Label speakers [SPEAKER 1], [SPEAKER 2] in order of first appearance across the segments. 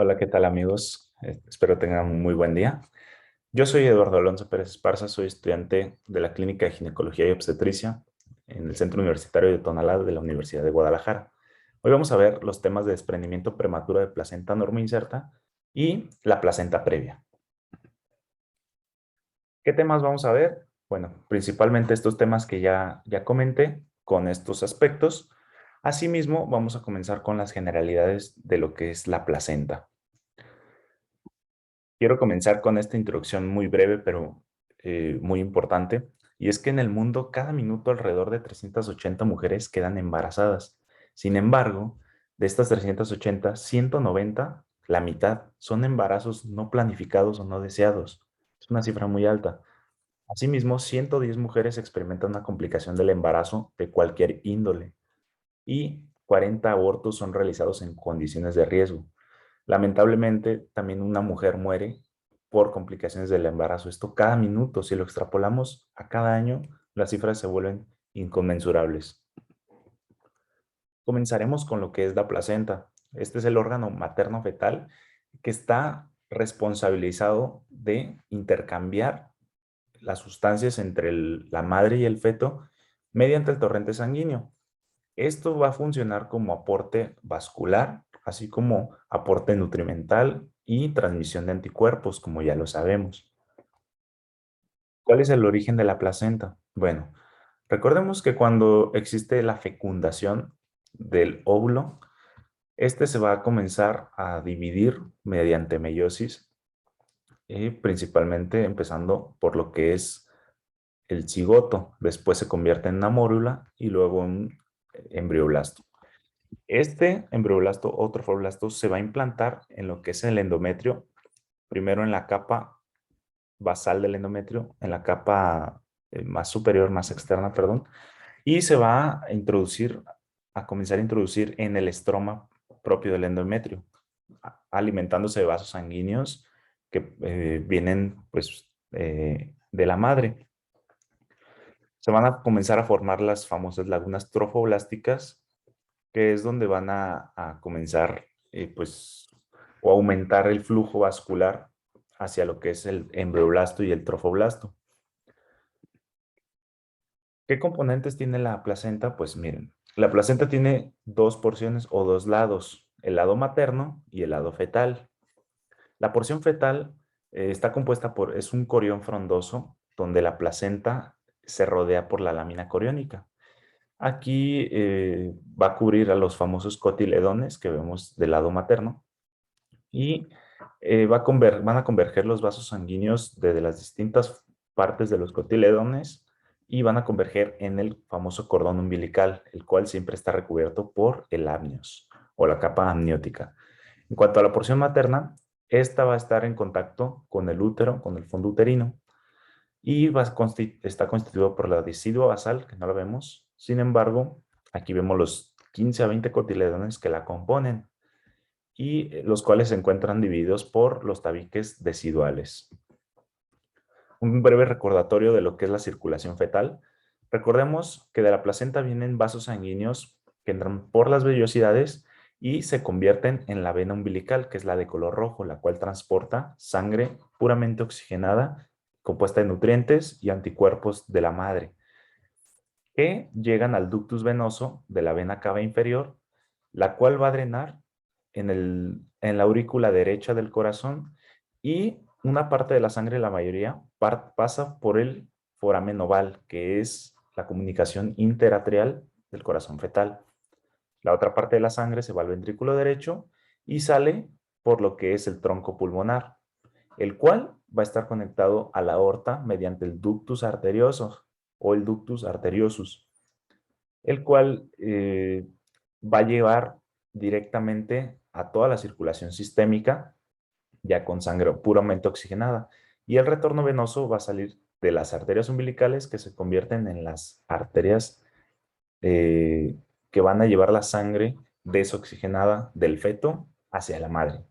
[SPEAKER 1] Hola, ¿qué tal amigos? Espero tengan un muy buen día. Yo soy Eduardo Alonso Pérez Esparza, soy estudiante de la Clínica de Ginecología y Obstetricia en el Centro Universitario de Tonalá de la Universidad de Guadalajara. Hoy vamos a ver los temas de desprendimiento prematuro de placenta normo inserta y la placenta previa. ¿Qué temas vamos a ver? Bueno, principalmente estos temas que ya comenté con estos aspectos. Asimismo, vamos a comenzar con las generalidades de lo que es la placenta. Quiero comenzar con esta introducción muy breve, pero muy importante, y es que en el mundo cada minuto alrededor de 380 mujeres quedan embarazadas. Sin embargo, de estas 380, 190, la mitad, son embarazos no planificados o no deseados. Es una cifra muy alta. Asimismo, 110 mujeres experimentan una complicación del embarazo de cualquier índole y 40 abortos son realizados en condiciones de riesgo. Lamentablemente, también una mujer muere por complicaciones del embarazo. Esto cada minuto, si lo extrapolamos a cada año, las cifras se vuelven inconmensurables. Comenzaremos con lo que es la placenta. Este es el órgano materno-fetal que está responsabilizado de intercambiar las sustancias entre la madre y el feto mediante el torrente sanguíneo. Esto va a funcionar como aporte vascular, así como aporte nutrimental y transmisión de anticuerpos, como ya lo sabemos. ¿Cuál es el origen de la placenta? Bueno, recordemos que cuando existe la fecundación del óvulo, este se va a comenzar a dividir mediante meiosis, principalmente empezando por lo que es el cigoto. Después se convierte en una mórula y luego en embrioblasto. Este embrioblasto o trofoblasto se va a implantar en lo que es el endometrio, primero en la capa basal del endometrio, en la capa más superior, más externa, perdón, y se va a introducir, a comenzar a introducir en el estroma propio del endometrio, alimentándose de vasos sanguíneos que vienen pues de la madre. Se van a comenzar a formar las famosas lagunas trofoblásticas, que es donde van a comenzar, pues, o aumentar el flujo vascular hacia lo que es el embrioblasto y el trofoblasto. ¿Qué componentes tiene la placenta? Pues miren, la placenta tiene dos porciones o dos lados, el lado materno y el lado fetal. La porción fetal está compuesta por, es un corión frondoso, donde la placenta se rodea por la lámina coriónica. Aquí va a cubrir a los famosos cotiledones que vemos del lado materno y van a converger los vasos sanguíneos desde las distintas partes de los cotiledones y van a converger en el famoso cordón umbilical, el cual siempre está recubierto por el amnios o la capa amniótica. En cuanto a la porción materna, esta va a estar en contacto con el útero, con el fondo uterino, y está constituido por la decidua basal, que no la vemos. Sin embargo, aquí vemos los 15 a 20 cotiledones que la componen y los cuales se encuentran divididos por los tabiques deciduales. Un breve recordatorio de lo que es la circulación fetal. Recordemos que de la placenta vienen vasos sanguíneos que entran por las vellosidades y se convierten en la vena umbilical, que es la de color rojo, la cual transporta sangre puramente oxigenada, compuesta de nutrientes y anticuerpos de la madre, que llegan al ductus venoso de la vena cava inferior, la cual va a drenar en la aurícula derecha del corazón y una parte de la sangre, la mayoría, pasa por el foramen oval, que es la comunicación interatrial del corazón fetal. La otra parte de la sangre se va al ventrículo derecho y sale por lo que es el tronco pulmonar, el cual va a estar conectado a la aorta mediante el ductus arterioso o el ductus arteriosus, el cual va a llevar directamente a toda la circulación sistémica, ya con sangre puramente oxigenada. Y el retorno venoso va a salir de las arterias umbilicales que se convierten en las arterias eh, que van a llevar la sangre desoxigenada del feto hacia la madre.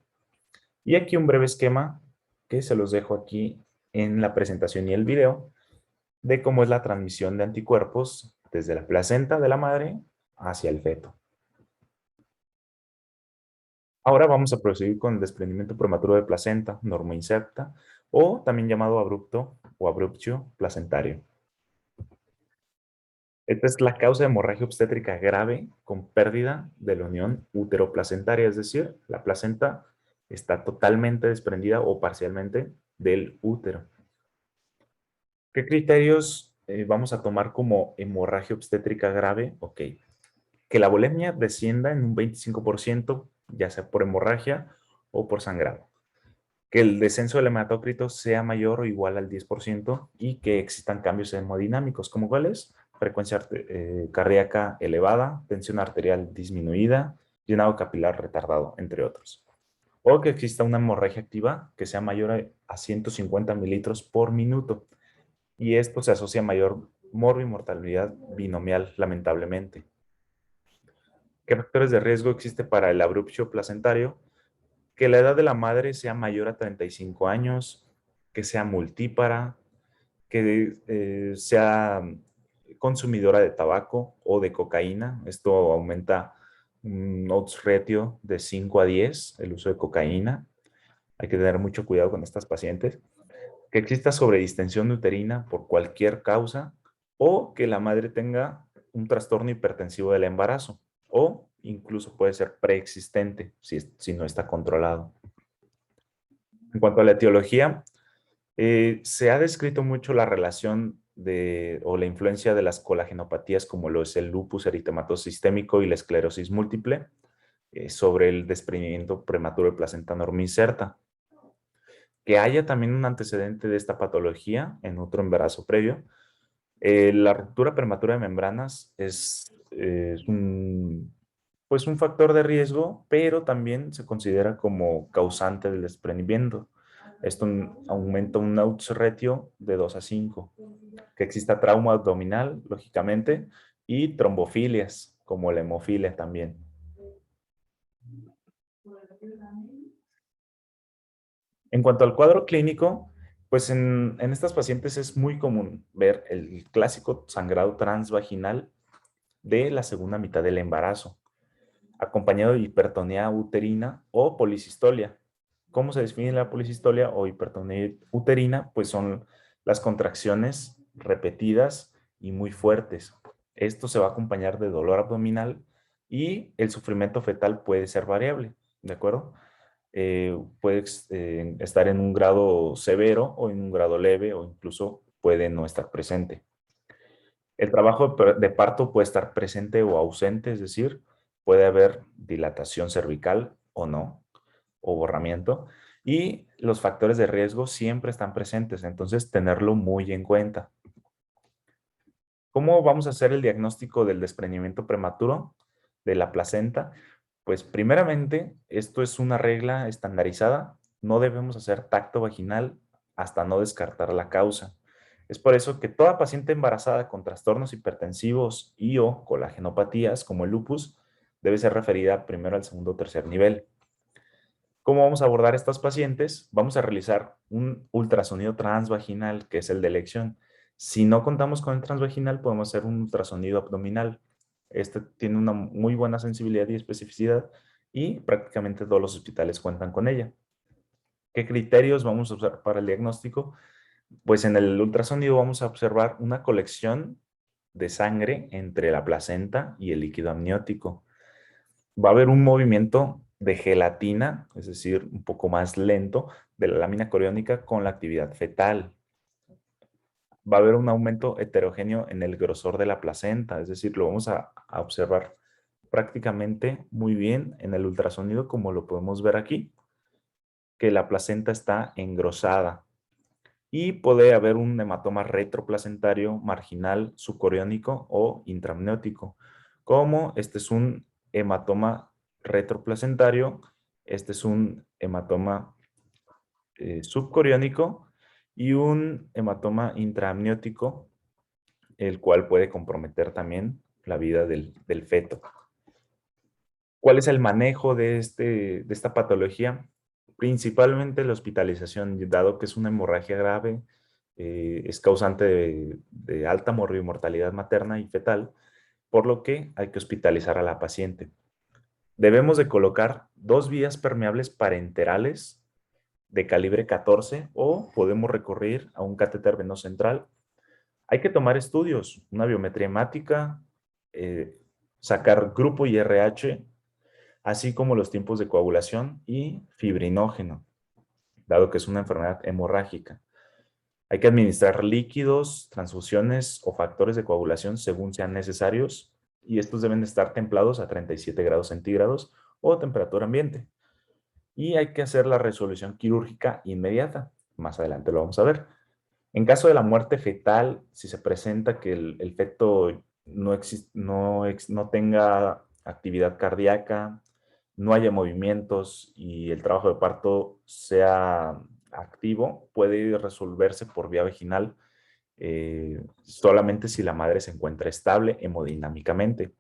[SPEAKER 1] Y aquí un breve esquema que se los dejo aquí en la presentación y el video de cómo es la transmisión de anticuerpos desde la placenta de la madre hacia el feto. Ahora vamos a proseguir con el desprendimiento prematuro de placenta normoinserta o también llamado abrupto o abruptio placentario. Esta es la causa de hemorragia obstétrica grave con pérdida de la unión útero-placentaria, es decir, la placenta está totalmente desprendida o parcialmente del útero. ¿Qué criterios vamos a tomar como hemorragia obstétrica grave? Ok, que la volemia descienda en un 25%, ya sea por hemorragia o por sangrado. Que el descenso del hematócrito sea mayor o igual al 10% y que existan cambios hemodinámicos, como cuáles: frecuencia cardíaca elevada, tensión arterial disminuida, llenado capilar retardado, entre otros. O que exista una hemorragia activa que sea mayor a 150 mililitros por minuto. Y esto se asocia a mayor morbimortalidad binomial, lamentablemente. ¿Qué factores de riesgo existe para el abruptio placentario? Que la edad de la madre sea mayor a 35 años, que sea multípara, que sea consumidora de tabaco o de cocaína. Esto aumenta un odds ratio de 5 a 10, el uso de cocaína. Hay que tener mucho cuidado con estas pacientes. Que exista sobredistensión uterina por cualquier causa o que la madre tenga un trastorno hipertensivo del embarazo o incluso puede ser preexistente si no está controlado. En cuanto a la etiología, se ha descrito mucho la relación o la influencia de las colagenopatías como lo es el lupus eritematoso sistémico y la esclerosis múltiple sobre el desprendimiento prematuro de placenta normoinserta. Que haya también un antecedente de esta patología en otro embarazo previo. La ruptura prematura de membranas es pues un factor de riesgo, pero también se considera como causante del desprendimiento. Esto aumenta un odds ratio de 2 a 5. Que exista trauma abdominal, lógicamente, y trombofilias, como la hemofilia también. En cuanto al cuadro clínico, pues en estas pacientes es muy común ver el clásico sangrado transvaginal de la segunda mitad del embarazo, acompañado de hipertonía uterina o policistolia. ¿Cómo se define la policistolia o hipertonía uterina? Pues son las contracciones repetidas y muy fuertes. Esto se va a acompañar de dolor abdominal y el sufrimiento fetal puede ser variable, ¿de acuerdo? Puede estar en un grado severo o en un grado leve o incluso puede no estar presente. El trabajo de parto puede estar presente o ausente, es decir, puede haber dilatación cervical o no, o borramiento, y los factores de riesgo siempre están presentes, entonces tenerlo muy en cuenta. ¿Cómo vamos a hacer el diagnóstico del desprendimiento prematuro de la placenta? Pues primeramente, esto es una regla estandarizada, no debemos hacer tacto vaginal hasta no descartar la causa. Es por eso que toda paciente embarazada con trastornos hipertensivos y o colagenopatías como el lupus debe ser referida primero al segundo o tercer nivel. ¿Cómo vamos a abordar estas pacientes? Vamos a realizar un ultrasonido transvaginal, que es el de elección. Si no contamos con el transvaginal, podemos hacer un ultrasonido abdominal. Este tiene una muy buena sensibilidad y especificidad y prácticamente todos los hospitales cuentan con ella. ¿Qué criterios vamos a usar para el diagnóstico? Pues en el ultrasonido vamos a observar una colección de sangre entre la placenta y el líquido amniótico. Va a haber un movimiento de gelatina, es decir, un poco más lento, de la lámina coriónica con la actividad fetal. Va a haber un aumento heterogéneo en el grosor de la placenta, es decir, lo vamos a observar prácticamente muy bien en el ultrasonido, como lo podemos ver aquí, que la placenta está engrosada. Y puede haber un hematoma retroplacentario marginal subcoriónico o intramniótico, como este es un hematoma retroplacentario, este es un hematoma subcoriónico y un hematoma intraamniótico, el cual puede comprometer también la vida del feto. ¿Cuál es el manejo de esta patología? Principalmente la hospitalización, dado que es una hemorragia grave, es causante de alta morbimortalidad materna y fetal, por lo que hay que hospitalizar a la paciente. Debemos de colocar 2 vías permeables parenterales de calibre 14 o podemos recurrir a un catéter venoso central. Hay que tomar estudios, una biometría hemática, eh, sacar grupo y RH, así como los tiempos de coagulación y fibrinógeno, dado que es una enfermedad hemorrágica. Hay que administrar líquidos, transfusiones o factores de coagulación según sean necesarios y estos deben estar templados a 37 grados centígrados o temperatura ambiente. Y hay que hacer la resolución quirúrgica inmediata. Más adelante lo vamos a ver. En caso de la muerte fetal, si se presenta que el feto no tenga actividad cardíaca, no haya movimientos y el trabajo de parto sea activo, puede resolverse por vía vaginal solamente si la madre se encuentra estable hemodinámicamente.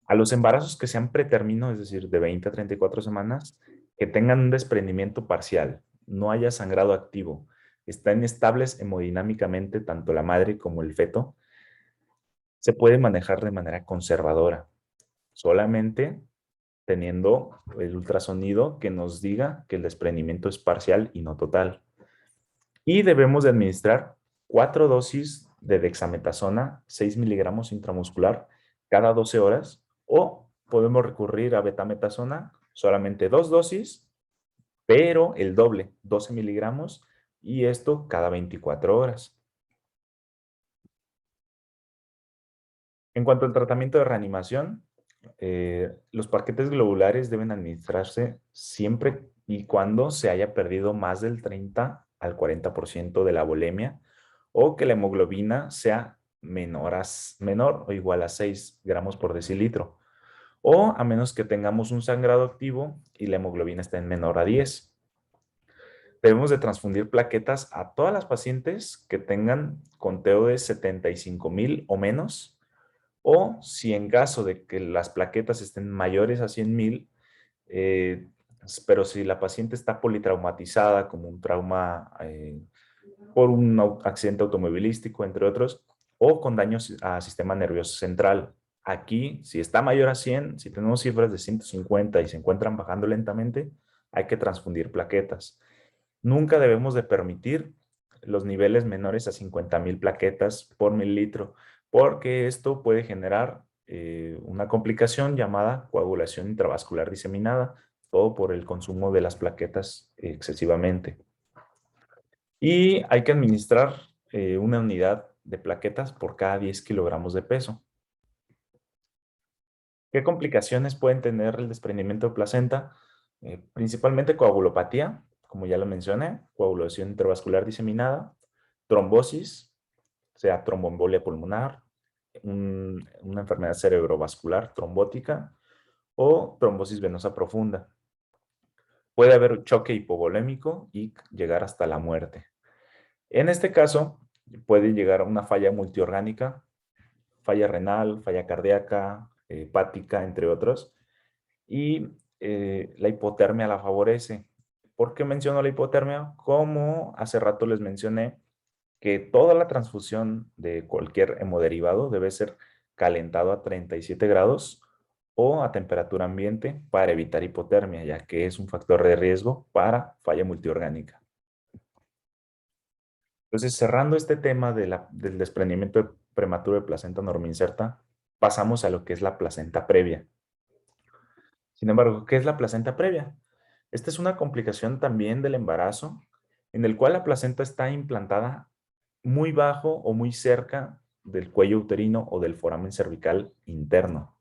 [SPEAKER 1] A los embarazos que sean pretérmino, es decir, de 20 a 34 semanas, que tengan un desprendimiento parcial, no haya sangrado activo, están estables hemodinámicamente tanto la madre como el feto, se puede manejar de manera conservadora, solamente teniendo el ultrasonido que nos diga que el desprendimiento es parcial y no total. Y debemos de administrar 4 dosis de dexametasona, 6 miligramos intramuscular, cada 12 horas, o podemos recurrir a betametasona, solamente 2 dosis, pero el doble, 12 miligramos, y esto cada 24 horas. En cuanto al tratamiento de reanimación, los paquetes globulares deben administrarse siempre y cuando se haya perdido más del 30 al 40% de la volemia o que la hemoglobina sea menor o igual a 6 gramos por decilitro, o a menos que tengamos un sangrado activo y la hemoglobina esté en menor a 10. Debemos de transfundir plaquetas a todas las pacientes que tengan conteo de 75,000 o menos, o si en caso de que las plaquetas estén mayores a 100,000, eh, pero si la paciente está politraumatizada, como un trauma por un accidente automovilístico, entre otros, o con daños a sistema nervioso central. Aquí, si está mayor a 100, si tenemos cifras de 150 y se encuentran bajando lentamente, hay que transfundir plaquetas. Nunca debemos de permitir los niveles menores a 50,000 plaquetas por mililitro, porque esto puede generar una complicación llamada coagulación intravascular diseminada, todo por el consumo de las plaquetas excesivamente. Y hay que administrar una unidad de plaquetas por cada 10 kilogramos de peso. ¿Qué complicaciones pueden tener el desprendimiento de placenta? Principalmente coagulopatía, como ya lo mencioné, coagulación intravascular diseminada, trombosis, sea tromboembolia pulmonar, una enfermedad cerebrovascular trombótica o trombosis venosa profunda. Puede haber choque hipovolémico y llegar hasta la muerte. En este caso, puede llegar a una falla multiorgánica, falla renal, falla cardíaca, hepática, entre otros, y la hipotermia la favorece. ¿Por qué menciono la hipotermia? Como hace rato les mencioné que toda la transfusión de cualquier hemoderivado debe ser calentado a 37 grados o a temperatura ambiente para evitar hipotermia, ya que es un factor de riesgo para falla multiorgánica. Entonces, cerrando este tema del desprendimiento prematuro de placenta normoinserta, pasamos a lo que es la placenta previa. Sin embargo, ¿qué es la placenta previa? Esta es una complicación también del embarazo, en el cual la placenta está implantada muy bajo o muy cerca del cuello uterino o del foramen cervical interno.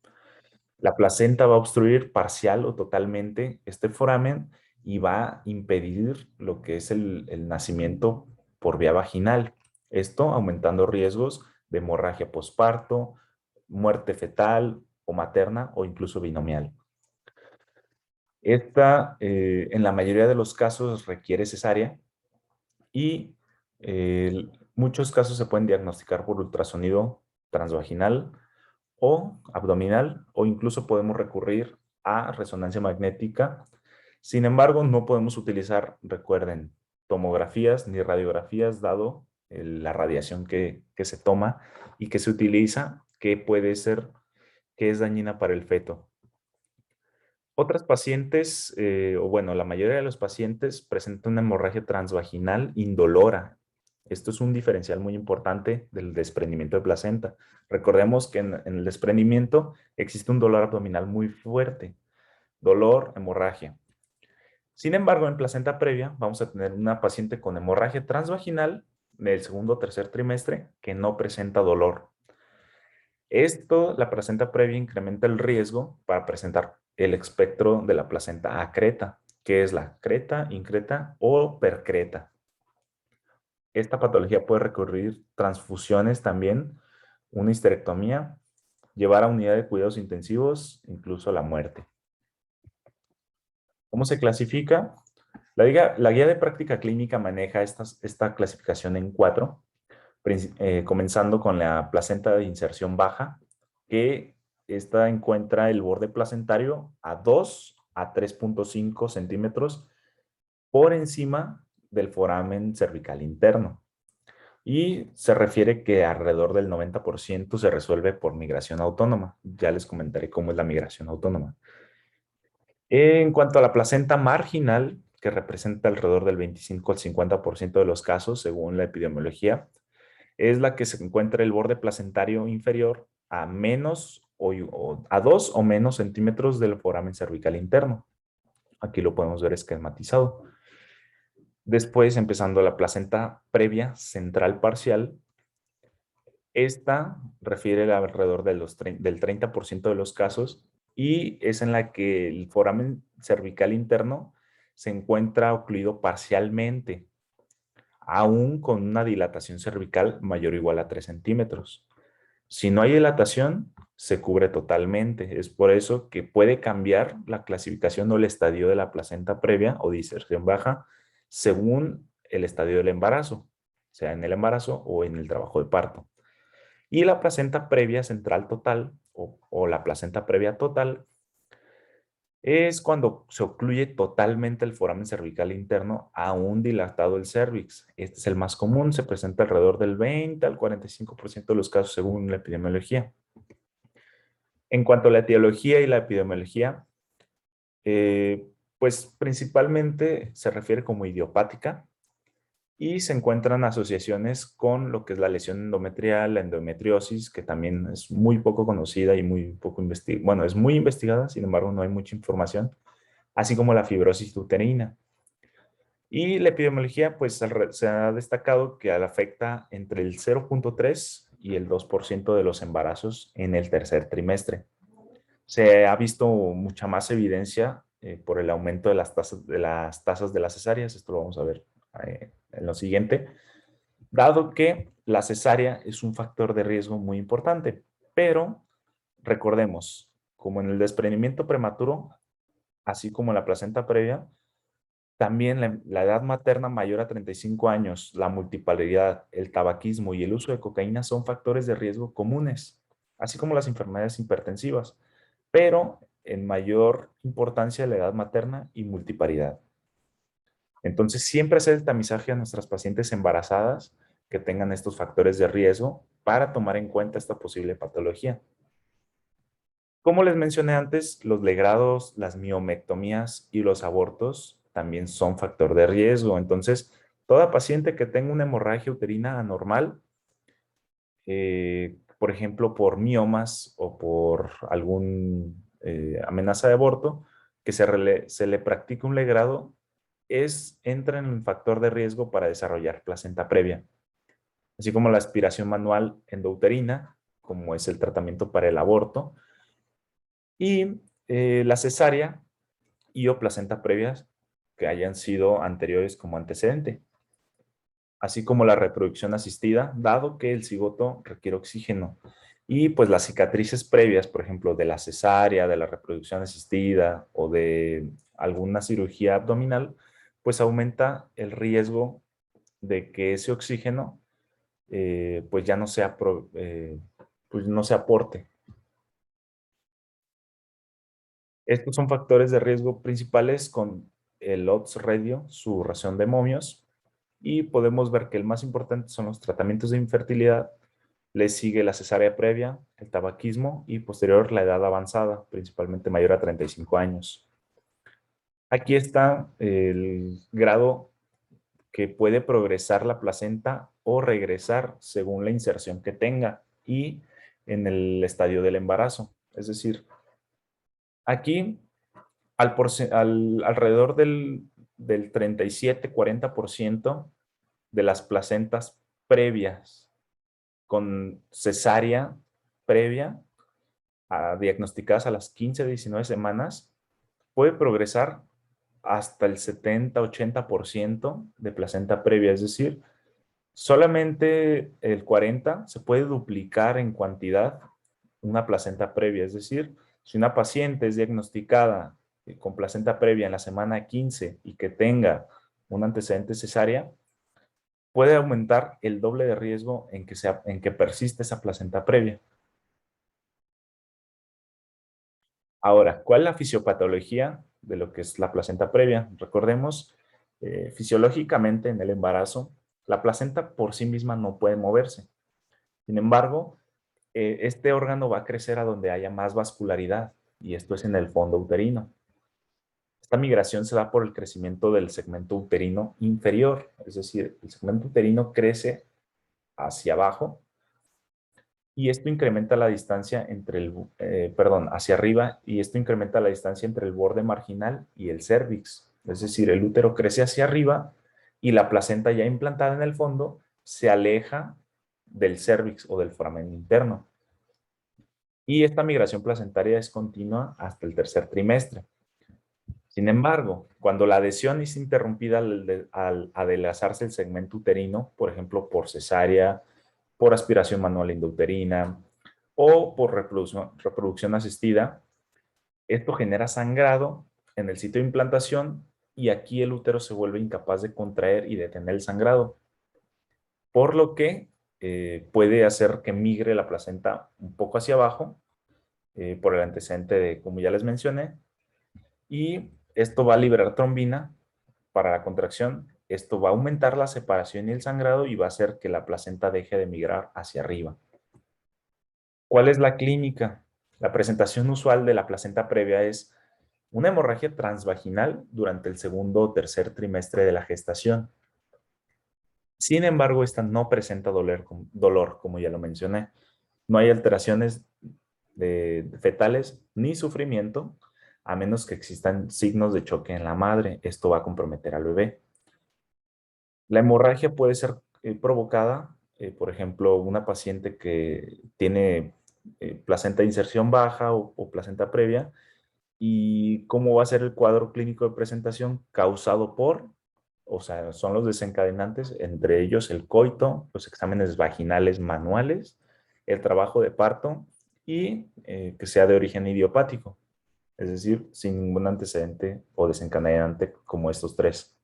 [SPEAKER 1] La placenta va a obstruir parcial o totalmente este foramen y va a impedir lo que es el nacimiento por vía vaginal. Esto aumentando riesgos de hemorragia posparto, muerte fetal o materna o incluso binomial. Esta, en la mayoría de los casos, requiere cesárea y muchos casos se pueden diagnosticar por ultrasonido transvaginal o abdominal, o incluso podemos recurrir a resonancia magnética. Sin embargo, no podemos utilizar, recuerden, tomografías ni radiografías, dado la radiación que se toma y que se utiliza, que puede ser, que es dañina para el feto. Otras pacientes, o bueno, la mayoría de los pacientes presentan una hemorragia transvaginal indolora. Esto es un diferencial muy importante del desprendimiento de placenta. Recordemos que en el desprendimiento existe un dolor abdominal muy fuerte, dolor, hemorragia. Sin embargo, en placenta previa vamos a tener una paciente con hemorragia transvaginal del segundo o tercer trimestre que no presenta dolor. Esto, la placenta previa incrementa el riesgo para presentar el espectro de la placenta acreta, que es la creta, increta o percreta. Esta patología puede recurrir transfusiones también, una histerectomía, llevar a unidad de cuidados intensivos, incluso la muerte. ¿Cómo se clasifica? La guía de práctica clínica maneja esta clasificación en 4, comenzando con la placenta de inserción baja, que esta encuentra el borde placentario a 2 a 3.5 centímetros por encima del foramen cervical interno. Y se refiere que alrededor del 90% se resuelve por migración autónoma. Ya les comentaré cómo es la migración autónoma. En cuanto a la placenta marginal, que representa alrededor del 25 al 50% de los casos, según la epidemiología, es la que se encuentra el borde placentario inferior a menos o a 2 o menos centímetros del foramen cervical interno. Aquí lo podemos ver esquematizado. Después, empezando la placenta previa central parcial, esta refiere alrededor de del 30% de los casos y es en la que el foramen cervical interno se encuentra ocluido parcialmente, aún con una dilatación cervical mayor o igual a 3 centímetros. Si no hay dilatación, se cubre totalmente. Es por eso que puede cambiar la clasificación o el estadio de la placenta previa o de inserción baja según el estadio del embarazo, sea en el embarazo o en el trabajo de parto. Y la placenta previa central total o la placenta previa total es cuando se ocluye totalmente el foramen cervical interno aún dilatado el cérvix. Este es el más común, se presenta alrededor del 20 al 45% de los casos según la epidemiología. En cuanto a la etiología y la epidemiología, eh, pues principalmente se refiere como idiopática y se encuentran asociaciones con lo que es la lesión endometrial, la endometriosis, que también es muy poco conocida y muy poco investigada. Bueno, es muy investigada, sin embargo no hay mucha información, así como la fibrosis uterina. Y la epidemiología, pues se ha destacado que afecta entre el 0.3 y el 2% de los embarazos en el tercer trimestre. Se ha visto mucha más evidencia por el aumento de las tasas de las cesáreas. Esto lo vamos a ver en lo siguiente. Dado que la cesárea es un factor de riesgo muy importante, pero recordemos, como en el desprendimiento prematuro, así como en la placenta previa, también la edad materna mayor a 35 años, la multipolaridad, el tabaquismo y el uso de cocaína son factores de riesgo comunes, así como las enfermedades hipertensivas, pero en mayor importancia la edad materna y multiparidad. Entonces, siempre hacer el tamizaje a nuestras pacientes embarazadas que tengan estos factores de riesgo para tomar en cuenta esta posible patología. Como les mencioné antes, los legrados, las miomectomías y los abortos también son factor de riesgo. Entonces, toda paciente que tenga una hemorragia uterina anormal, por ejemplo, por miomas o por algún amenaza de aborto, que se le practique un legrado, entra en el factor de riesgo para desarrollar placenta previa, así como la aspiración manual endouterina, como es el tratamiento para el aborto, y la cesárea y o placenta previas que hayan sido anteriores como antecedente, así como la reproducción asistida, dado que el cigoto requiere oxígeno. Y pues las cicatrices previas, por ejemplo, de la cesárea, de la reproducción asistida o de alguna cirugía abdominal, pues aumenta el riesgo de que ese oxígeno pues ya no sea, pues no se aporte. Estos son factores de riesgo principales con el odds ratio, su ración de momios, y podemos ver que el más importante son los tratamientos de infertilidad, Le sigue la cesárea previa, el tabaquismo y posterior la edad avanzada, principalmente mayor a 35 años. Aquí está el grado que puede progresar la placenta o regresar según la inserción que tenga y en el estadio del embarazo. Es decir, aquí alrededor del 37-40% de las placentas previas con cesárea previa, diagnosticadas a las 15-19 semanas, puede progresar hasta el 70-80% de placenta previa, es decir, solamente el 40% se puede duplicar en cantidad una placenta previa, es decir, si una paciente es diagnosticada con placenta previa en la semana 15 y que tenga un antecedente cesárea, puede aumentar el doble de riesgo en que persiste esa placenta previa. Ahora, ¿cuál es la fisiopatología de lo que es la placenta previa? Recordemos, fisiológicamente en el embarazo, la placenta por sí misma no puede moverse. Sin embargo, este órgano va a crecer a donde haya más vascularidad, y esto es en el fondo uterino. Esta migración se da por el crecimiento del segmento uterino inferior, es decir, el segmento uterino crece hacia abajo y esto incrementa la distancia hacia arriba, y esto incrementa la distancia entre el borde marginal y el cérvix. Es decir, el útero crece hacia arriba y la placenta ya implantada en el fondo se aleja del cérvix o del foramen interno. Y esta migración placentaria es continua hasta el tercer trimestre. Sin embargo, cuando la adhesión es interrumpida al adelgazarse el segmento uterino, por ejemplo, por cesárea, por aspiración manual intrauterina o por reproducción asistida, esto genera sangrado en el sitio de implantación y aquí el útero se vuelve incapaz de contraer y detener el sangrado, por lo que puede hacer que migre la placenta un poco hacia abajo por el antecedente de, como ya les mencioné, y esto va a liberar trombina para la contracción. Esto va a aumentar la separación y el sangrado y va a hacer que la placenta deje de migrar hacia arriba. ¿Cuál es la clínica? La presentación usual de la placenta previa es una hemorragia transvaginal durante el segundo o tercer trimestre de la gestación. Sin embargo, esta no presenta dolor, como ya lo mencioné. No hay alteraciones fetales ni sufrimiento, a menos que existan signos de choque en la madre. Esto va a comprometer al bebé. La hemorragia puede ser provocada, por ejemplo, una paciente que tiene placenta de inserción baja o placenta previa. ¿Y cómo va a ser el cuadro clínico de presentación? Causado por, o sea, son los desencadenantes, entre ellos el coito, los exámenes vaginales manuales, el trabajo de parto y que sea de origen idiopático, es decir, sin ningún antecedente o desencadenante como estos tres.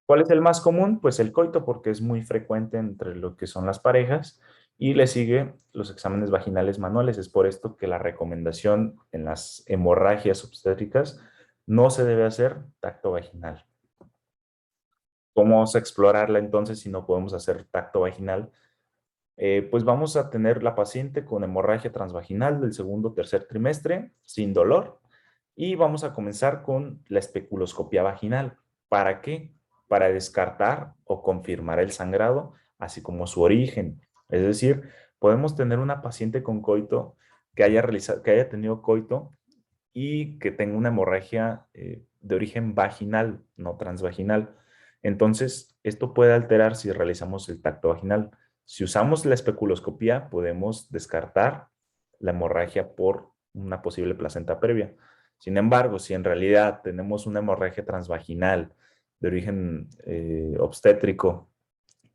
[SPEAKER 1] ¿Cuál es el más común? Pues el coito, porque es muy frecuente entre lo que son las parejas, y le sigue los exámenes vaginales manuales. Es por esto que la recomendación en las hemorragias obstétricas no se debe hacer tacto vaginal. ¿Cómo vamos a explorarla entonces si no podemos hacer tacto vaginal? Pues vamos a tener la paciente con hemorragia transvaginal del segundo o tercer trimestre, sin dolor, y vamos a comenzar con la especuloscopía vaginal. ¿Para qué? Para descartar o confirmar el sangrado, así como su origen. Es decir, podemos tener una paciente con coito que haya tenido coito y que tenga una hemorragia de origen vaginal, no transvaginal. Entonces, esto puede alterar si realizamos el tacto vaginal. Si usamos la especuloscopía, podemos descartar la hemorragia por una posible placenta previa. Sin embargo, si en realidad tenemos una hemorragia transvaginal de origen obstétrico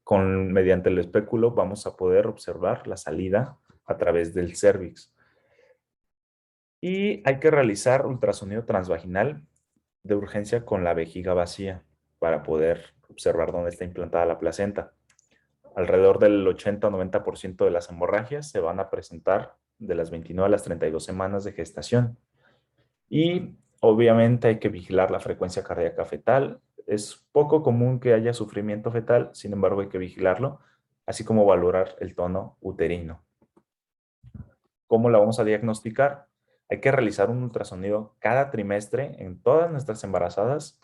[SPEAKER 1] mediante el espéculo, vamos a poder observar la salida a través del cérvix. Y hay que realizar ultrasonido transvaginal de urgencia con la vejiga vacía para poder observar dónde está implantada la placenta. Alrededor del 80 o 90% de las hemorragias se van a presentar de las 29 a las 32 semanas de gestación. Y obviamente hay que vigilar la frecuencia cardíaca fetal. Es poco común que haya sufrimiento fetal, sin embargo hay que vigilarlo así como valorar el tono uterino. ¿Cómo la vamos a diagnosticar? Hay que realizar un ultrasonido cada trimestre en todas nuestras embarazadas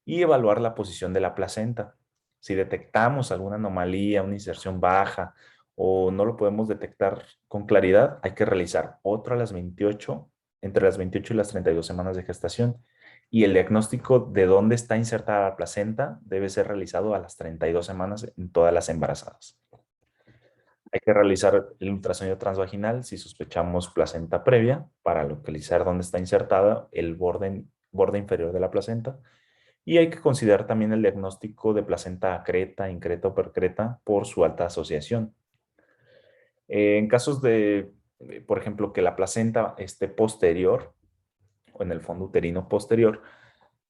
[SPEAKER 1] y evaluar la posición de la placenta. Si detectamos alguna anomalía, una inserción baja o no lo podemos detectar con claridad, hay que realizar otro a las 28, entre las 28 y las 32 semanas de gestación. Y el diagnóstico de dónde está insertada la placenta debe ser realizado a las 32 semanas en todas las embarazadas. Hay que realizar el ultrasonido transvaginal si sospechamos placenta previa para localizar dónde está insertada el borde inferior de la placenta. Y hay que considerar también el diagnóstico de placenta acreta, increta o percreta por su alta asociación. En casos de, por ejemplo, que la placenta esté posterior o en el fondo uterino posterior,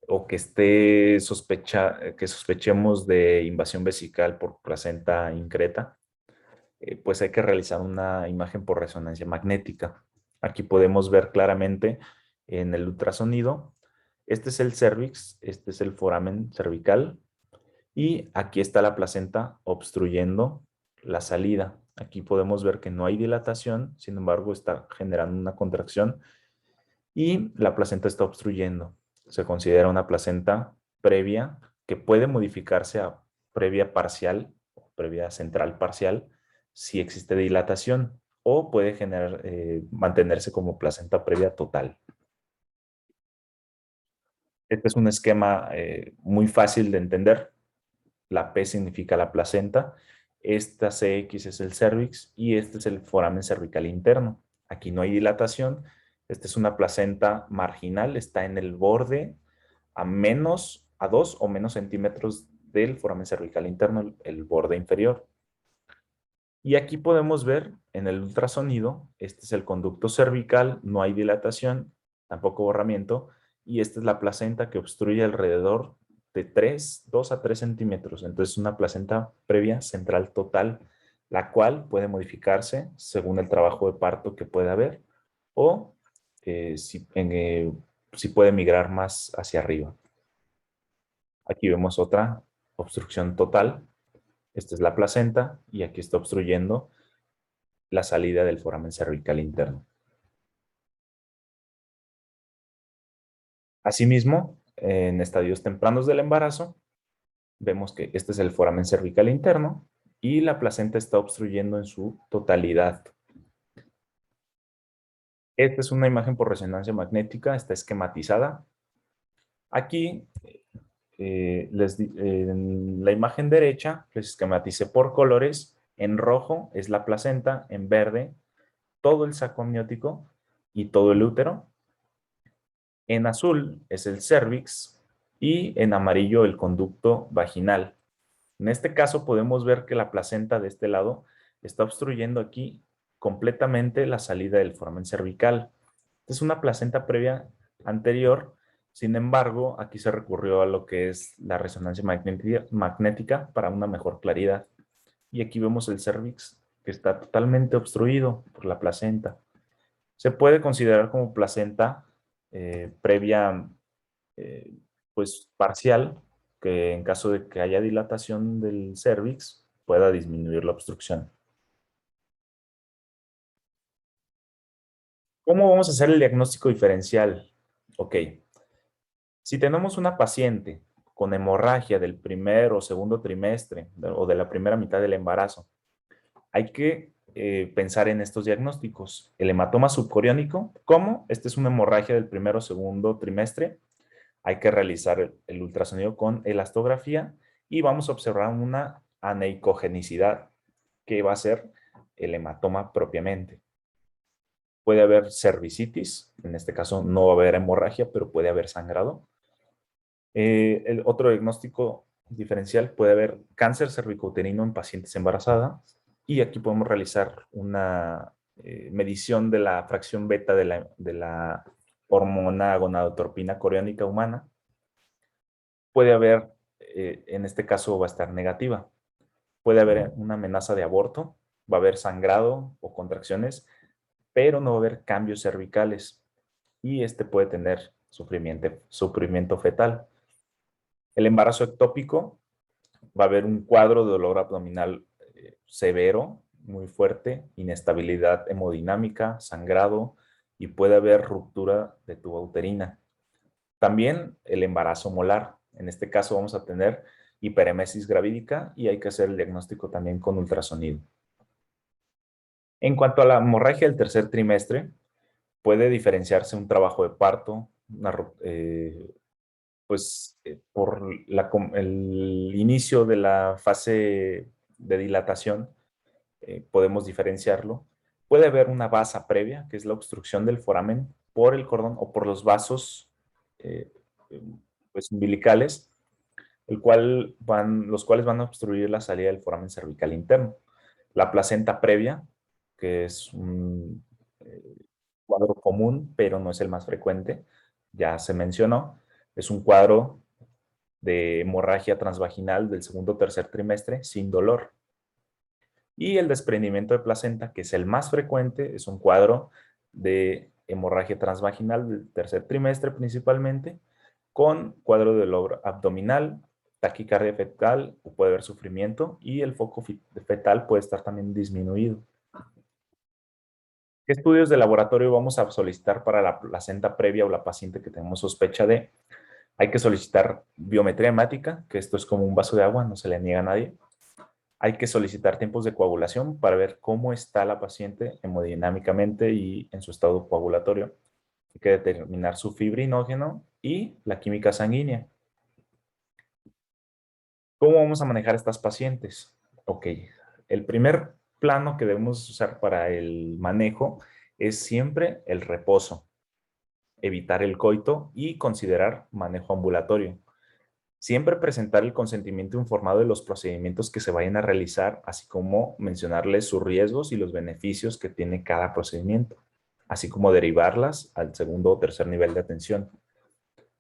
[SPEAKER 1] o que que sospechemos de invasión vesical por placenta increta, pues hay que realizar una imagen por resonancia magnética. Aquí podemos ver claramente en el ultrasonido, este es el cervix, este es el foramen cervical, y aquí está la placenta obstruyendo la salida. Aquí podemos ver que no hay dilatación, sin embargo está generando una contracción y la placenta está obstruyendo. Se considera una placenta previa que puede modificarse a previa parcial o previa central parcial si existe dilatación o puede mantenerse como placenta previa total. Este es un esquema muy fácil de entender. La P significa la placenta, esta CX es el cervix y este es el foramen cervical interno. Aquí no hay dilatación, esta es una placenta marginal, está en el borde a 2 o menos centímetros del foramen cervical interno, el borde inferior. Y aquí podemos ver en el ultrasonido, este es el conducto cervical, no hay dilatación, tampoco borramiento, y esta es la placenta que obstruye alrededor de 2 a 3 centímetros. Entonces, una placenta previa central total, la cual puede modificarse según el trabajo de parto que pueda haber o si puede migrar más hacia arriba. Aquí vemos otra obstrucción total. Esta es la placenta y aquí está obstruyendo la salida del foramen cervical interno. Asimismo, en estadios tempranos del embarazo, vemos que este es el foramen cervical interno y la placenta está obstruyendo en su totalidad. Esta es una imagen por resonancia magnética, está esquematizada. Aquí, en la imagen derecha, les esquematicé por colores. En rojo es la placenta, en verde todo el saco amniótico y todo el útero. En azul es el cérvix y en amarillo el conducto vaginal. En este caso podemos ver que la placenta de este lado está obstruyendo aquí completamente la salida del foramen cervical. Es una placenta previa anterior, sin embargo, aquí se recurrió a lo que es la resonancia magnética para una mejor claridad. Y aquí vemos el cérvix que está totalmente obstruido por la placenta. Se puede considerar como placenta previa, eh, pues parcial, que en caso de que haya dilatación del cérvix, pueda disminuir la obstrucción. ¿Cómo vamos a hacer el diagnóstico diferencial? Ok, si tenemos una paciente con hemorragia del primer o segundo trimestre o de la primera mitad del embarazo, hay que pensar en estos diagnósticos. El hematoma subcoriónico, ¿cómo? Esta es una hemorragia del primero o segundo trimestre. Hay que realizar el ultrasonido con elastografía y vamos a observar una aneicogenicidad, que va a ser el hematoma propiamente. Puede haber cervicitis, en este caso no va a haber hemorragia, pero puede haber sangrado. El otro diagnóstico diferencial puede haber cáncer cervicouterino en pacientes embarazadas y aquí podemos realizar una medición de la fracción beta de la hormona gonadotropina coriónica humana. Puede haber, en este caso va a estar negativa, puede haber una amenaza de aborto, va a haber sangrado o contracciones, pero no va a haber cambios cervicales y este puede tener sufrimiento fetal. El embarazo ectópico, va a haber un cuadro de dolor abdominal severo, muy fuerte, inestabilidad hemodinámica, sangrado y puede haber ruptura de tuba uterina. También el embarazo molar. En este caso vamos a tener hiperemesis gravídica y hay que hacer el diagnóstico también con ultrasonido. En cuanto a la hemorragia del tercer trimestre, puede diferenciarse un trabajo de parto, por el inicio de la fase de dilatación, podemos diferenciarlo. Puede haber una vasa previa, que es la obstrucción del foramen por el cordón o por los vasos eh, umbilicales, los cuales van a obstruir la salida del foramen cervical interno. La placenta previa, que es un cuadro común, pero no es el más frecuente, ya se mencionó, es un cuadro de hemorragia transvaginal del segundo o tercer trimestre sin dolor. Y el desprendimiento de placenta, que es el más frecuente, es un cuadro de hemorragia transvaginal del tercer trimestre principalmente, con cuadro de dolor abdominal, taquicardia fetal, o puede haber sufrimiento, y el foco fetal puede estar también disminuido. ¿Qué estudios de laboratorio vamos a solicitar para la placenta previa o la paciente que tenemos sospecha de? Hay que solicitar biometría hemática, que esto es como un vaso de agua, no se le niega a nadie. Hay que solicitar tiempos de coagulación para ver cómo está la paciente hemodinámicamente y en su estado coagulatorio. Hay que determinar su fibrinógeno y la química sanguínea. ¿Cómo vamos a manejar estas pacientes? Ok, el primer plano que debemos usar para el manejo es siempre el reposo, evitar el coito y considerar manejo ambulatorio. Siempre presentar el consentimiento informado de los procedimientos que se vayan a realizar, así como mencionarles sus riesgos y los beneficios que tiene cada procedimiento, así como derivarlas al segundo o tercer nivel de atención.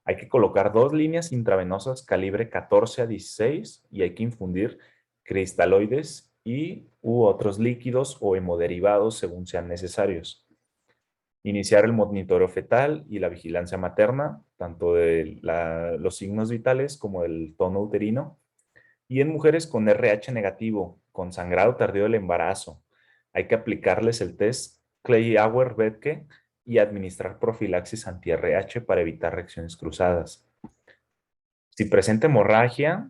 [SPEAKER 1] Hay que colocar 2 líneas intravenosas calibre 14 a 16 y hay que infundir cristaloides u otros líquidos o hemoderivados según sean necesarios. Iniciar el monitoreo fetal y la vigilancia materna, tanto de los signos vitales como del tono uterino. Y en mujeres con RH negativo, con sangrado tardío del embarazo, hay que aplicarles el test Klein-Auer-Bethke y administrar profilaxis anti-RH para evitar reacciones cruzadas. Si presenta hemorragia,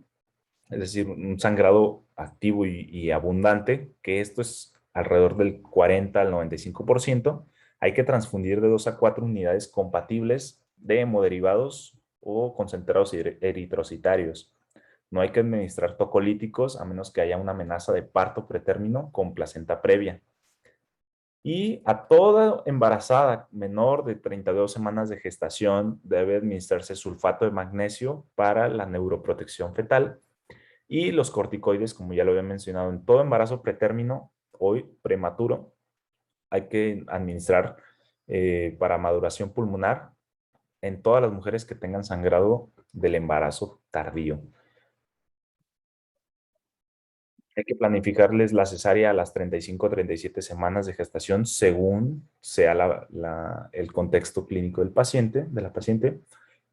[SPEAKER 1] es decir, un sangrado activo y abundante, que esto es alrededor del 40 al 95%, hay que transfundir de 2 a 4 unidades compatibles de hemoderivados o concentrados eritrocitarios. No hay que administrar tocolíticos a menos que haya una amenaza de parto pretérmino con placenta previa. Y a toda embarazada menor de 32 semanas de gestación debe administrarse sulfato de magnesio para la neuroprotección fetal y los corticoides, como ya lo había mencionado, en todo embarazo pretérmino o prematuro, hay que administrar para maduración pulmonar en todas las mujeres que tengan sangrado del embarazo tardío. Hay que planificarles la cesárea a las 35 o 37 semanas de gestación según sea el contexto clínico de la paciente,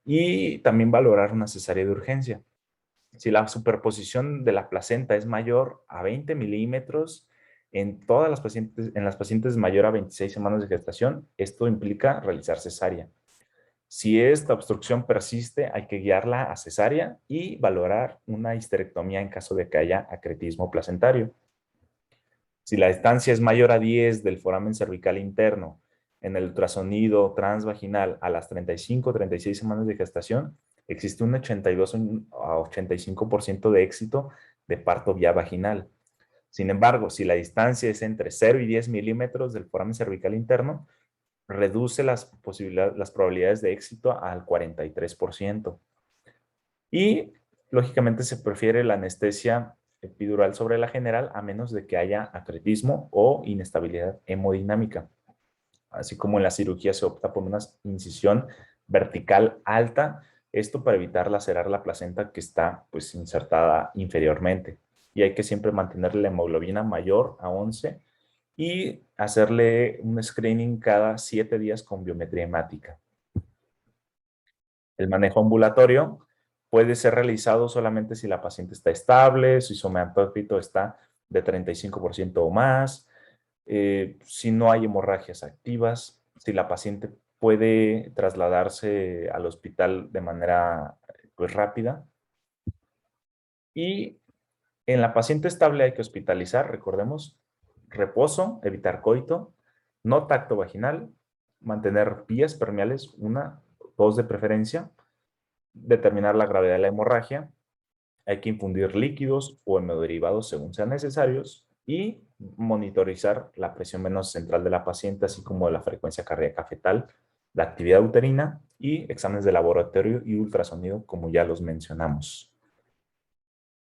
[SPEAKER 1] y también valorar una cesárea de urgencia. Si la superposición de la placenta es mayor a 20 milímetros en las pacientes mayor a 26 semanas de gestación, esto implica realizar cesárea. Si esta obstrucción persiste, hay que guiarla a cesárea y valorar una histerectomía en caso de que haya acretismo placentario. Si la distancia es mayor a 10 del foramen cervical interno en el ultrasonido transvaginal a las 35 o 36 semanas de gestación, existe un 82 a 85% de éxito de parto vía vaginal. Sin embargo, si la distancia es entre 0 y 10 milímetros del foramen cervical interno, reduce las probabilidades de éxito al 43%. Y, lógicamente, se prefiere la anestesia epidural sobre la general a menos de que haya acretismo o inestabilidad hemodinámica. Así como en la cirugía se opta por una incisión vertical alta, esto para evitar lacerar la placenta que está pues insertada inferiormente. Y hay que siempre mantener la hemoglobina mayor a 11 y hacerle un screening cada 7 días con biometría hemática. El manejo ambulatorio puede ser realizado solamente si la paciente está estable, su isomeantócrito está de 35% o más, si no hay hemorragias activas, si la paciente puede trasladarse al hospital de manera pues, rápida. Y en la paciente estable hay que hospitalizar, recordemos, reposo, evitar coito, no tacto vaginal, mantener vías permeables, una, dos de preferencia, determinar la gravedad de la hemorragia, hay que infundir líquidos o hemoderivados según sean necesarios y monitorizar la presión venosa central de la paciente, así como la frecuencia cardíaca fetal, la actividad uterina y exámenes de laboratorio y ultrasonido, como ya los mencionamos.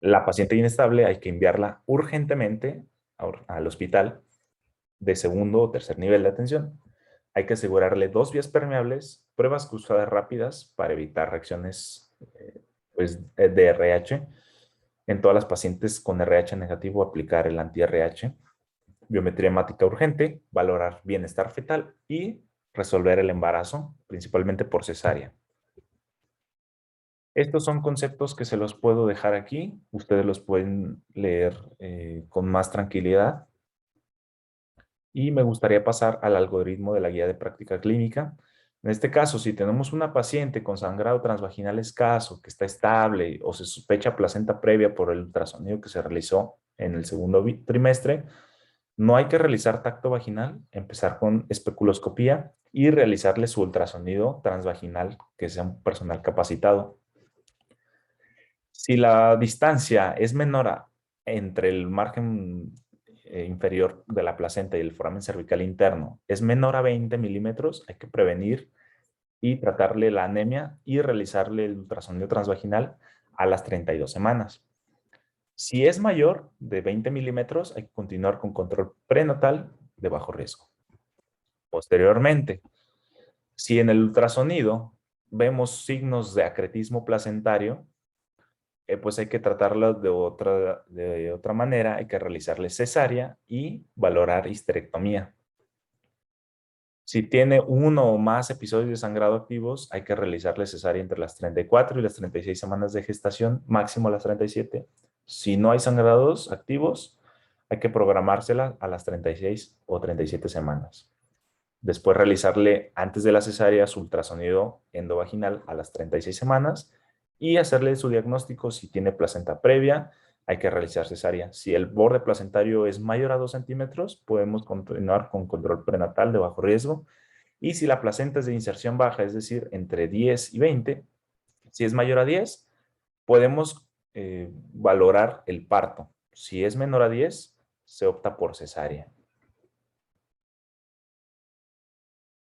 [SPEAKER 1] La paciente inestable hay que enviarla urgentemente al hospital de segundo o tercer nivel de atención. Hay que asegurarle 2 vías permeables, pruebas cruzadas rápidas para evitar reacciones de RH. En todas las pacientes con RH negativo, aplicar el anti-RH. Biometría hemática urgente, valorar bienestar fetal y resolver el embarazo, principalmente por cesárea. Estos son conceptos que se los puedo dejar aquí. Ustedes los pueden leer con más tranquilidad. Y me gustaría pasar al algoritmo de la guía de práctica clínica. En este caso, si tenemos una paciente con sangrado transvaginal escaso, que está estable o se sospecha placenta previa por el ultrasonido que se realizó en el segundo trimestre, no hay que realizar tacto vaginal, empezar con especuloscopía y realizarle su ultrasonido transvaginal, que sea un personal capacitado. Si la distancia es menor entre el margen inferior de la placenta y el foramen cervical interno, es menor a 20 milímetros, hay que prevenir y tratarle la anemia y realizarle el ultrasonido transvaginal a las 32 semanas. Si es mayor de 20 milímetros, hay que continuar con control prenatal de bajo riesgo. Posteriormente, si en el ultrasonido vemos signos de acretismo placentario, pues hay que tratarlo de otra manera, hay que realizarle cesárea y valorar histerectomía. Si tiene uno o más episodios de sangrado activos, hay que realizarle cesárea entre las 34 y las 36 semanas de gestación, máximo las 37. Si no hay sangrados activos, hay que programársela a las 36 o 37 semanas. Después realizarle antes de la cesárea su ultrasonido endovaginal a las 36 semanas y hacerle su diagnóstico si tiene placenta previa, hay que realizar cesárea. Si el borde placentario es mayor a 2 centímetros, podemos continuar con control prenatal de bajo riesgo. Y si la placenta es de inserción baja, es decir, entre 10 y 20, si es mayor a 10, podemos valorar el parto. Si es menor a 10, se opta por cesárea.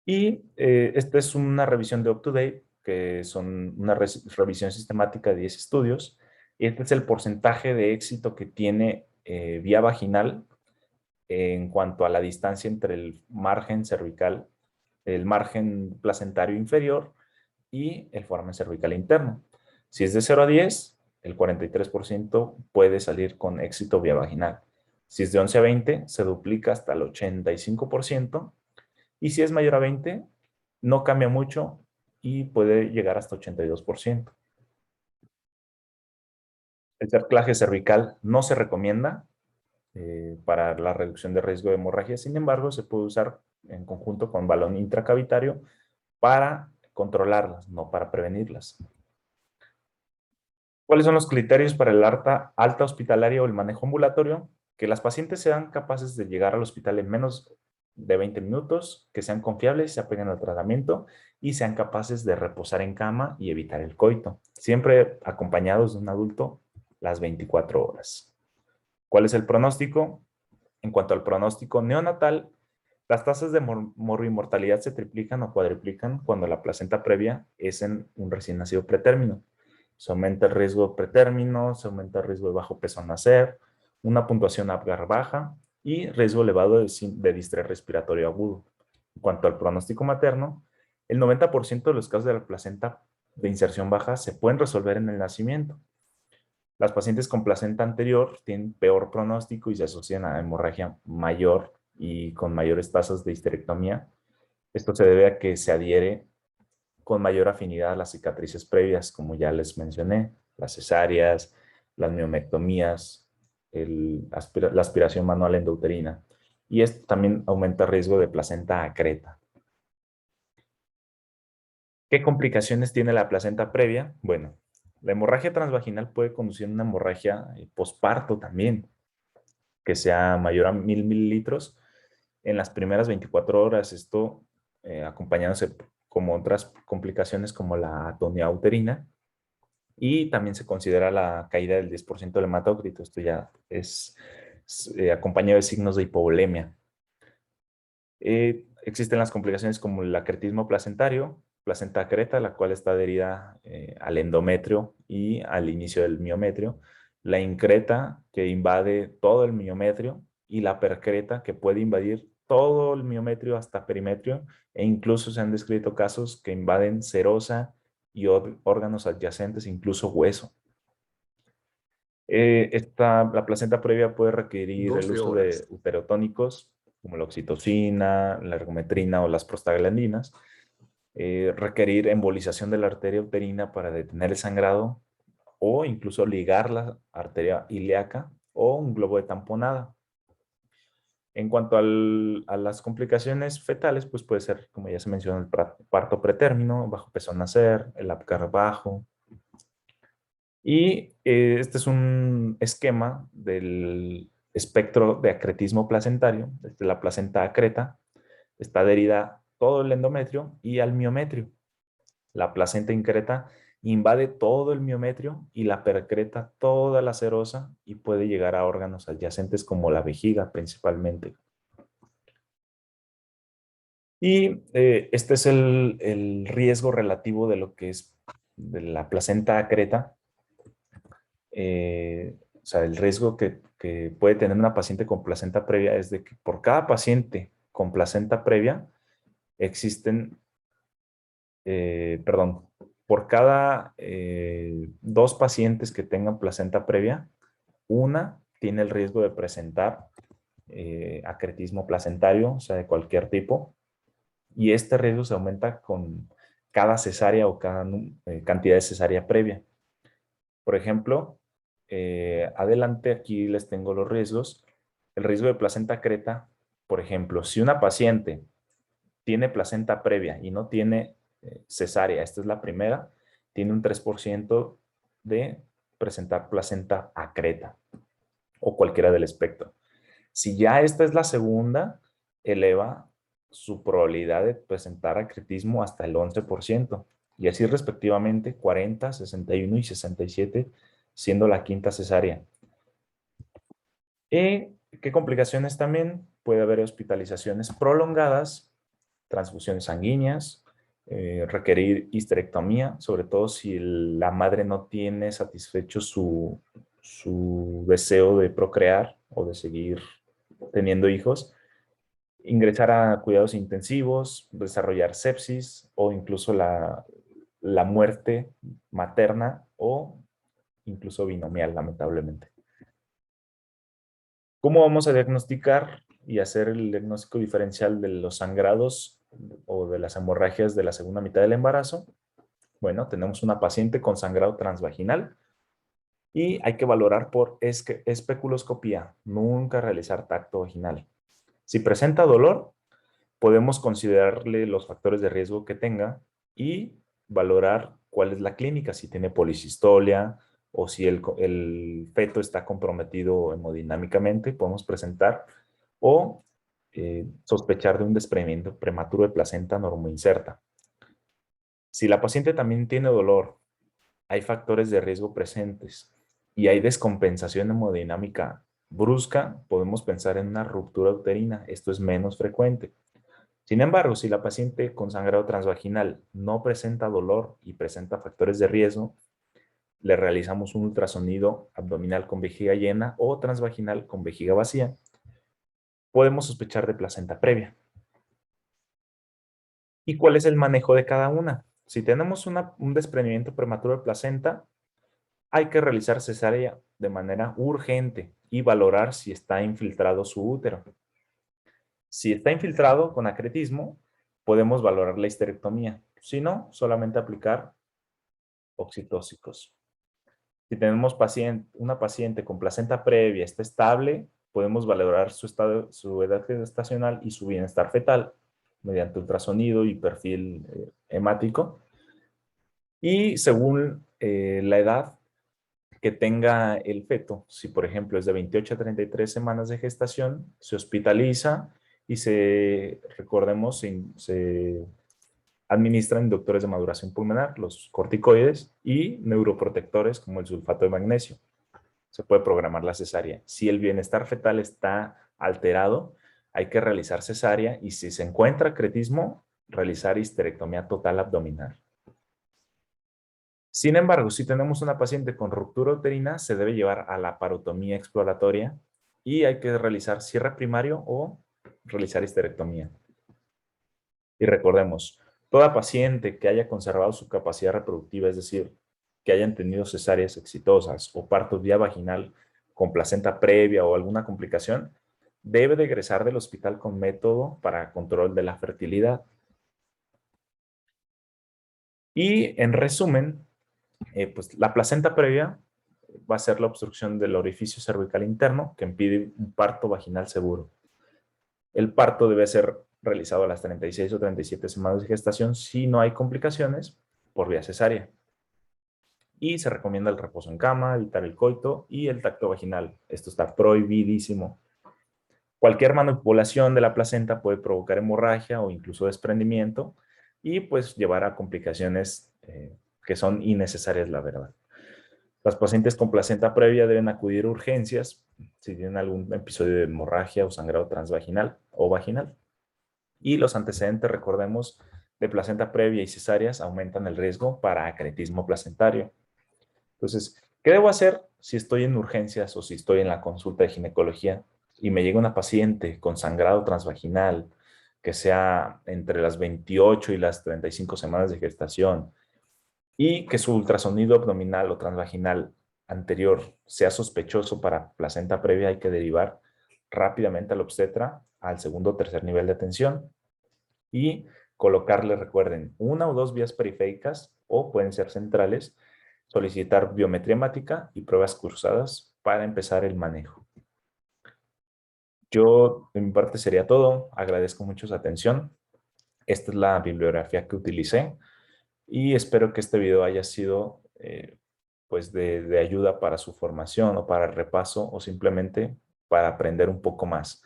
[SPEAKER 1] Y esta es una revisión de UpToDate, que son una revisión sistemática de 10 estudios. Y este es el porcentaje de éxito que tiene vía vaginal en cuanto a la distancia entre el margen cervical, el margen placentario inferior y el foramen cervical interno. Si es de 0 a 10, el 43% puede salir con éxito vía vaginal. Si es de 11 a 20, se duplica hasta el 85%. Y si es mayor a 20, no cambia mucho y puede llegar hasta 82%. El cerclaje cervical no se recomienda para la reducción de riesgo de hemorragia. Sin embargo, se puede usar en conjunto con balón intracavitario para controlarlas, no para prevenirlas. ¿Cuáles son los criterios para el alta hospitalaria o el manejo ambulatorio? Que las pacientes sean capaces de llegar al hospital en menos de 20 minutos, que sean confiables, se apeguen al tratamiento y sean capaces de reposar en cama y evitar el coito, siempre acompañados de un adulto las 24 horas. ¿Cuál es el pronóstico? En cuanto al pronóstico neonatal, las tasas de morbimortalidad se triplican o cuadriplican cuando la placenta previa es en un recién nacido pretérmino. Se aumenta el riesgo pretérmino, se aumenta el riesgo de bajo peso al nacer, una puntuación Apgar baja y riesgo elevado de distrés respiratorio agudo. En cuanto al pronóstico materno, el 90% de los casos de la placenta de inserción baja se pueden resolver en el nacimiento. Las pacientes con placenta anterior tienen peor pronóstico y se asocian a hemorragia mayor y con mayores tasas de histerectomía. Esto se debe a que se adhiere con mayor afinidad a las cicatrices previas, como ya les mencioné, las cesáreas, las miomectomías, la aspiración manual endouterina. Y esto también aumenta el riesgo de placenta acreta. ¿Qué complicaciones tiene la placenta previa? Bueno, la hemorragia transvaginal puede conducir a una hemorragia posparto también, que sea mayor a 1000 mililitros en las primeras 24 horas. Esto acompañándose como otras complicaciones como la atonía uterina, y también se considera la caída del 10% del hematócrito. Esto ya es acompañado de signos de hipovolemia. Existen las complicaciones como el acretismo placentario, placenta acreta, la cual está adherida al endometrio y al inicio del miometrio, la increta, que invade todo el miometrio, y la percreta, que puede invadir todo el miometrio hasta perimetrio, e incluso se han descrito casos que invaden serosa y órganos adyacentes, incluso hueso. La placenta previa puede requerir el
[SPEAKER 2] 12
[SPEAKER 1] uso
[SPEAKER 2] horas.
[SPEAKER 1] de uterotónicos, como la oxitocina, la ergometrina o las prostaglandinas, requerir embolización de la arteria uterina para detener el sangrado, o incluso ligar la arteria ilíaca o un globo de tamponada. En cuanto a las complicaciones fetales, pues puede ser, como ya se mencionó, el parto pretérmino, bajo peso al nacer, el Apgar bajo. Y este es un esquema del espectro de acretismo placentario. Desde la placenta acreta está adherida todo el endometrio y al miometrio. La placenta increta invade todo el miometrio y la percreta toda la serosa, y puede llegar a órganos adyacentes como la vejiga principalmente. Y este es el riesgo relativo de lo que es de la placenta acreta. O sea, el riesgo que puede tener una paciente con placenta previa es de que por cada paciente con placenta previa existen, perdón, por cada 2 pacientes que tengan placenta previa, una tiene el riesgo de presentar acretismo placentario, o sea, de cualquier tipo, y este riesgo se aumenta con cada cesárea o cada cantidad de cesárea previa. Por ejemplo, adelante aquí les tengo los riesgos. El riesgo de placenta creta, por ejemplo, si una paciente tiene placenta previa y no tiene cesárea, esta es la primera, tiene un 3% de presentar placenta acreta o cualquiera del espectro. Si ya esta es la segunda, eleva su probabilidad de presentar acretismo hasta el 11%, y así respectivamente 40, 61 y 67, siendo la quinta cesárea. ¿Y qué complicaciones también? Puede haber hospitalizaciones prolongadas, transfusiones sanguíneas, requerir histerectomía, sobre todo si la madre no tiene satisfecho su deseo de procrear o de seguir teniendo hijos, ingresar a cuidados intensivos, desarrollar sepsis o incluso la muerte materna o incluso binomial, lamentablemente. ¿Cómo vamos a diagnosticar y hacer el diagnóstico diferencial de los sangrados o de las hemorragias de la segunda mitad del embarazo? Bueno, tenemos una paciente con sangrado transvaginal y hay que valorar por especuloscopía, nunca realizar tacto vaginal. Si presenta dolor, podemos considerarle los factores de riesgo que tenga y valorar cuál es la clínica, si tiene policistolia o si el feto está comprometido hemodinámicamente, podemos presentar o sospechar de un desprendimiento prematuro de placenta normoinserta. Si la paciente también tiene dolor, hay factores de riesgo presentes y hay descompensación hemodinámica brusca, podemos pensar en una ruptura uterina. Esto es menos frecuente. Sin embargo, si la paciente con sangrado transvaginal no presenta dolor y presenta factores de riesgo, le realizamos un ultrasonido abdominal con vejiga llena o transvaginal con vejiga vacía. Podemos sospechar de placenta previa. ¿Y cuál es el manejo de cada una? Si tenemos un desprendimiento prematuro de placenta, hay que realizar cesárea de manera urgente y valorar si está infiltrado su útero. Si está infiltrado con acretismo, podemos valorar la histerectomía. Si no, solamente aplicar oxitóxicos. Si tenemos una paciente con placenta previa, está estable, podemos valorar su edad gestacional y su bienestar fetal mediante ultrasonido y perfil hemático. Y según la edad que tenga el feto, si por ejemplo es de 28 a 33 semanas de gestación, se hospitaliza y recordemos, se administran inductores de maduración pulmonar, los corticoides, y neuroprotectores como el sulfato de magnesio. Se puede programar la cesárea. Si el bienestar fetal está alterado, hay que realizar cesárea y si se encuentra cretismo, realizar histerectomía total abdominal. Sin embargo, si tenemos una paciente con ruptura uterina, se debe llevar a la parotomía exploratoria y hay que realizar cierre primario o realizar histerectomía. Y recordemos, toda paciente que haya conservado su capacidad reproductiva, es decir, que hayan tenido cesáreas exitosas o parto vía vaginal con placenta previa o alguna complicación, debe de egresar del hospital con método para control de la fertilidad. Y en resumen, pues la placenta previa va a ser la obstrucción del orificio cervical interno que impide un parto vaginal seguro. El parto debe ser realizado a las 36 o 37 semanas de gestación si no hay complicaciones por vía cesárea. Y se recomienda el reposo en cama, evitar el coito y el tacto vaginal. Esto está prohibidísimo. Cualquier manipulación de la placenta puede provocar hemorragia o incluso desprendimiento y pues llevar a complicaciones que son innecesarias, la verdad. Las pacientes con placenta previa deben acudir a urgencias si tienen algún episodio de hemorragia o sangrado transvaginal o vaginal. Y los antecedentes, recordemos, de placenta previa y cesáreas aumentan el riesgo para acretismo placentario. Entonces, ¿qué debo hacer si estoy en urgencias o si estoy en la consulta de ginecología y me llega una paciente con sangrado transvaginal que sea entre las 28 y las 35 semanas de gestación y que su ultrasonido abdominal o transvaginal anterior sea sospechoso para placenta previa? Hay que derivar rápidamente al obstetra al segundo o tercer nivel de atención y colocarle, recuerden, una o dos vías periféricas o pueden ser centrales, solicitar biometría hemática y pruebas cruzadas para empezar el manejo. Yo, de mi parte, sería todo. Agradezco mucho su atención. Esta es la bibliografía que utilicé y espero que este video haya sido pues de ayuda para su formación o para el repaso o simplemente para aprender un poco más.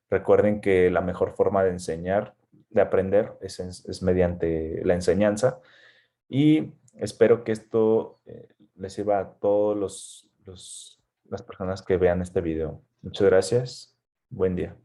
[SPEAKER 1] Recuerden que la mejor forma de enseñar, de aprender, es mediante la enseñanza y espero que esto les sirva a todos las personas que vean este video. Muchas gracias. Buen día.